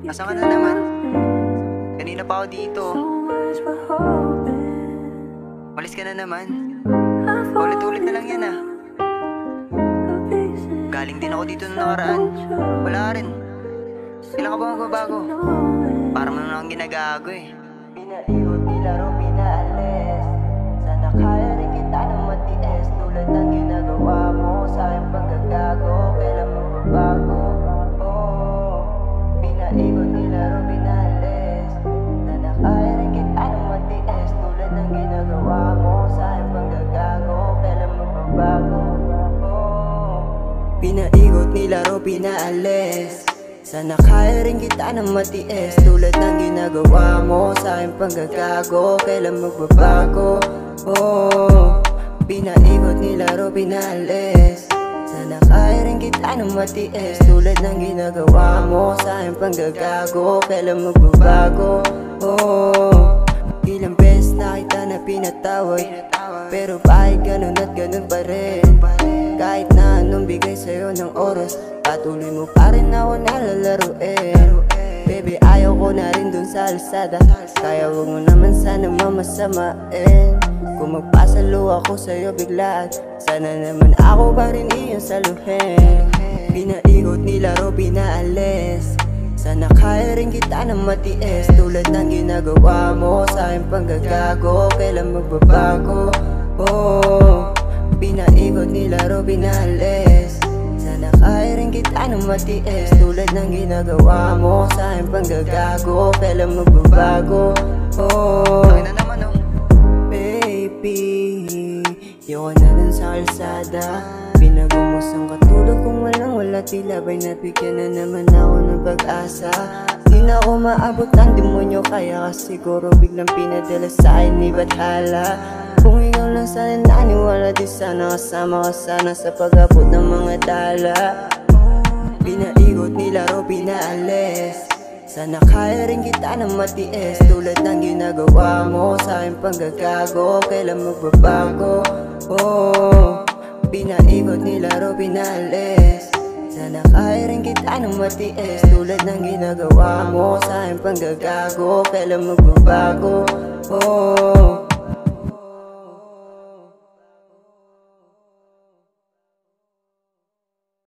Asan ka na naman? Kanina pa ako dito. Malis ka na naman. Ulit-ulit na lang yan ah. Galing din ako dito nung nakaraan. Wala rin. Kailan ka ba magbabago? Parang ano lang ginagago eh. Pinaigot, nilaro, pinaalis. Sana kaya rin kita ng matiis. Tulad ng ginagawa mo sa aking paggagago. Kailan magbabago? Oh, pinaigot, nilaro, pinaalis. Sana kaya rin kita ng matiis. Tulad ng ginagawa mo sa aking paggagago. Kailan magbabago? Oh, pinaigot, nilaro, pinaalis. Sana kaya rin kita ng matiis. Tulad ng ginagawa mo sa aking panggagago. Kailan magbabago? Oh, pinaigot, nilaro, pinalis. Sana kaya rin kita ng matiis. Tulad ng ginagawa mo sa aking panggagago. Kailan magbabago? Oh, ilang beses na kita na pinatawad, pero bakit ganun at ganun pa rin? Kahit na anong bigay sa'yo ng oras, patuloy mo pa rin ako nalalaruin. Baby, ayaw ko na rin dun sa alsada, kaya wag mo naman sana mamasamain. Kung magpasalo ako sa'yo biglaan, sana naman ako pa rin iyong saluhin. Pinaigot, nilaro, pinaalis. Sana kaya rin kita ng matiis. Tulad ng ginagawa mo sa aking panggagago. Kailan magbabago? Oh, pinaigot, nilaro, pinalis. Sana kaya rin kita ng matiis. Tulad ng ginagawa mo sa aking panggagago. Kailan magbabago? Oh, Akin na naman oh. baby, yawa na dun sa kalsada. Pinagumos ang katulog kung walang-wala. Tila ba'y nabigyan na naman ako ng pag-asa. Di na ako maabot ng demonyo, kaya ka siguro biglang pinadala sa akin ni Bathala. Kung ikaw lang sana naniwala, di sana kasama ka sana sa pag-abot ng mga dala. Pinaigot, nilaro, pinaalis. Sana kaya rin kita ng matiis. Tulad ng ginagawa mo sa aking panggagago. Kailan magbabago? Oh, pinaigot, nilaro, pinalis. Sana kaya rin kita ng matiis. Tulad ng ginagawa mo sa aking panggagago. Kailan magbabago? Oh,